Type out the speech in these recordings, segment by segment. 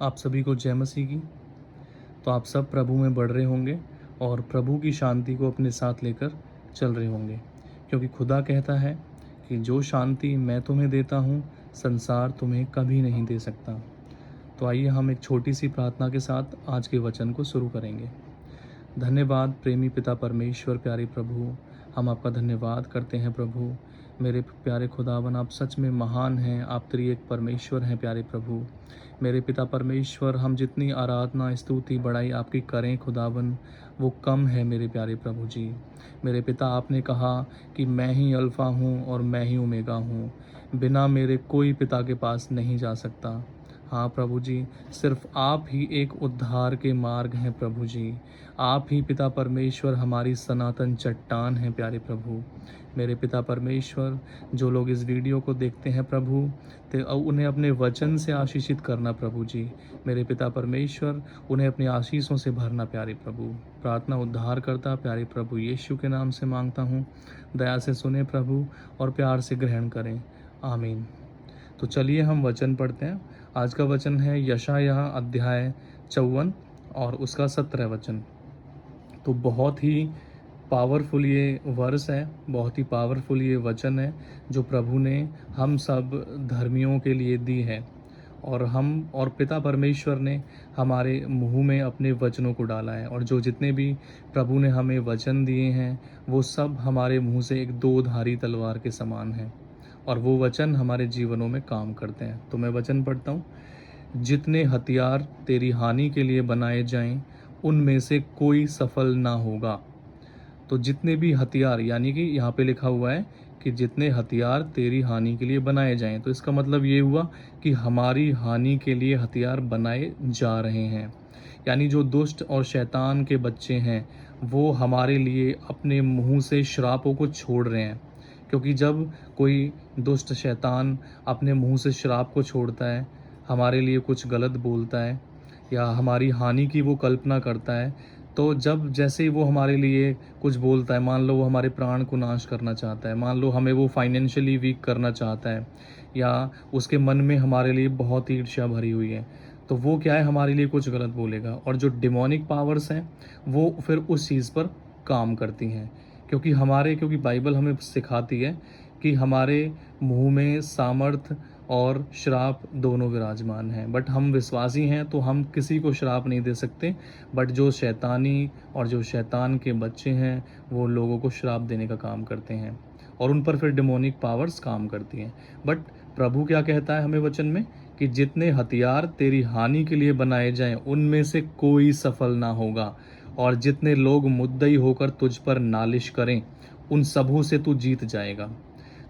आप सभी को जय मसीह की। तो आप सब प्रभु में बढ़ रहे होंगे और प्रभु की शांति को अपने साथ लेकर चल रहे होंगे, क्योंकि खुदा कहता है कि जो शांति मैं तुम्हें देता हूँ संसार तुम्हें कभी नहीं दे सकता। तो आइए हम एक छोटी सी प्रार्थना के साथ आज के वचन को शुरू करेंगे। धन्यवाद प्रेमी पिता परमेश्वर, प्यारे प्रभु, हम आपका धन्यवाद करते हैं प्रभु। मेरे प्यारे खुदावन, आप सच में महान हैं, आप त्रिएक परमेश्वर हैं प्यारे प्रभु। मेरे पिता परमेश्वर, हम जितनी आराधना स्तुति बड़ाई आपकी करें खुदावन, वो कम है मेरे प्यारे प्रभु जी। मेरे पिता, आपने कहा कि मैं ही अल्फ़ा हूँ और मैं ही ओमेगा हूँ, बिना मेरे कोई पिता के पास नहीं जा सकता। हाँ प्रभु जी, सिर्फ आप ही एक उद्धार के मार्ग हैं प्रभु जी। आप ही पिता परमेश्वर हमारी सनातन चट्टान हैं प्यारे प्रभु। मेरे पिता परमेश्वर, जो लोग इस वीडियो को देखते हैं प्रभु, तो उन्हें अपने वचन से आशीषित करना प्रभु जी। मेरे पिता परमेश्वर, उन्हें अपनी आशीषों से भरना प्यारे प्रभु। प्रार्थना उद्धार करता प्यारे प्रभु यीशु के नाम से मांगता हूँ। दया से सुने प्रभु और प्यार से ग्रहण करें, आमीन। तो चलिए हम वचन पढ़ते हैं। आज का वचन है यशायाह अध्याय 54 और उसका 17 वचन। तो बहुत ही पावरफुल ये वर्स है, बहुत ही पावरफुल ये वचन है जो प्रभु ने हम सब धर्मियों के लिए दी है। और हम और पिता परमेश्वर ने हमारे मुंह में अपने वचनों को डाला है, और जो जितने भी प्रभु ने हमें वचन दिए हैं वो सब हमारे मुंह से एक दो धारी तलवार के समान है, और वो वचन हमारे जीवनों में काम करते हैं। तो मैं वचन पढ़ता हूँ। जितने हथियार तेरी हानि के लिए बनाए जाएं उनमें से कोई सफल ना होगा। तो जितने भी हथियार, यानी कि यहाँ पे लिखा हुआ है कि जितने हथियार तेरी हानि के लिए बनाए जाएं, तो इसका मतलब ये हुआ कि हमारी हानि के लिए हथियार बनाए जा रहे हैं। यानी जो दुष्ट और शैतान के बच्चे हैं वो हमारे लिए अपने मुंह से श्रापों को छोड़ रहे हैं। क्योंकि जब कोई दुष्ट शैतान अपने मुंह से श्राप को छोड़ता है, हमारे लिए कुछ गलत बोलता है या हमारी हानि की वो कल्पना करता है, तो जब जैसे ही वो हमारे लिए कुछ बोलता है, मान लो वो हमारे प्राण को नाश करना चाहता है, मान लो हमें वो फाइनेंशियली वीक करना चाहता है, या उसके मन में हमारे लिए बहुत ही ईर्ष्या भरी हुई है, तो वो क्या है, हमारे लिए कुछ गलत बोलेगा। और जो डिमोनिक पावर्स हैं वो फिर उस चीज़ पर काम करती हैं। क्योंकि बाइबल हमें सिखाती है कि हमारे मुंह में सामर्थ और श्राप दोनों विराजमान हैं। बट हम विश्वासी हैं तो हम किसी को श्राप नहीं दे सकते, बट जो शैतानी और जो शैतान के बच्चे हैं वो लोगों को श्राप देने का काम करते हैं, और उन पर फिर डिमोनिक पावर्स काम करती हैं। बट प्रभु क्या कहता है हमें वचन में कि जितने हथियार तेरी हानि के लिए बनाए जाएं उनमें से कोई सफल ना होगा, और जितने लोग मुद्दई होकर तुझ पर नालिश करें उन सबों से तू जीत जाएगा।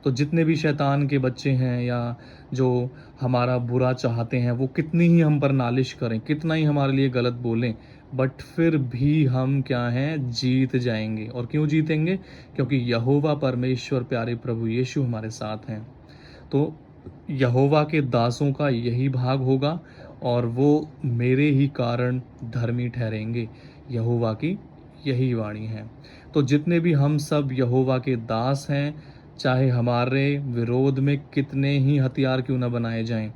तो जितने भी शैतान के बच्चे हैं या जो हमारा बुरा चाहते हैं, वो कितनी ही हम पर नालिश करें, कितना ही हमारे लिए गलत बोलें, बट फिर भी हम क्या हैं, जीत जाएंगे। और क्यों जीतेंगे? क्योंकि यहोवा परमेश्वर प्यारे प्रभु यीशु हमारे साथ हैं। तो यहोवा के दासों का यही भाग होगा और वो मेरे ही कारण धर्मी ठहरेंगे। यहोवा की यही वाणी है। तो जितने भी हम सब यहोवा के दास हैं, चाहे हमारे विरोध में कितने ही हथियार क्यों ना बनाए जाएं,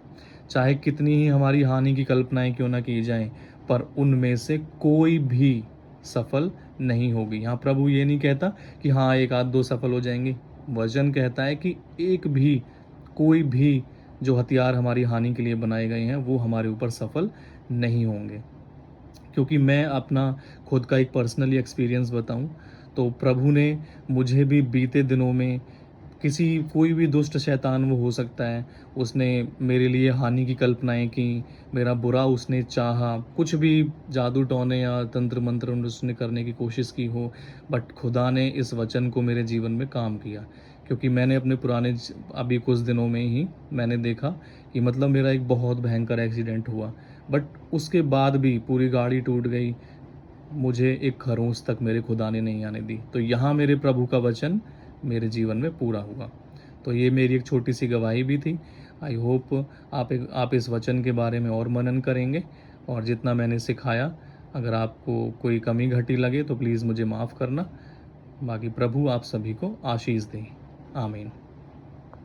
चाहे कितनी ही हमारी हानि की कल्पनाएं क्यों ना की जाएं, पर उनमें से कोई भी सफल नहीं होगी। यहाँ प्रभु ये नहीं कहता कि हाँ एक आध दो सफल हो जाएंगे। वचन कहता है कि एक भी, कोई भी जो हथियार हमारी हानि के लिए बनाए गए हैं वो हमारे ऊपर सफल नहीं होंगे। क्योंकि मैं अपना खुद का एक पर्सनली एक्सपीरियंस बताऊं, तो प्रभु ने मुझे भी बीते दिनों में कोई भी दुष्ट शैतान वो हो सकता है, उसने मेरे लिए हानि की कल्पनाएं की, मेरा बुरा उसने चाहा, कुछ भी जादू टोने या तंत्र मंत्र उसने करने की कोशिश की हो, बट खुदा ने इस वचन को मेरे जीवन में काम किया। क्योंकि मैंने अपने अभी कुछ दिनों में ही मैंने देखा कि मतलब मेरा एक बहुत भयंकर एक्सीडेंट हुआ, बट उसके बाद भी पूरी गाड़ी टूट गई, मुझे एक खरोंच तक मेरे खुदा ने नहीं आने दी। तो यहाँ मेरे प्रभु का वचन मेरे जीवन में पूरा हुआ। तो ये मेरी एक छोटी सी गवाही भी थी। आई होप आप इस वचन के बारे में और मनन करेंगे, और जितना मैंने सिखाया अगर आपको कोई कमी घटी लगे तो प्लीज़ मुझे माफ़ करना। बाकी प्रभु आप सभी को आशीष दें, आमीन।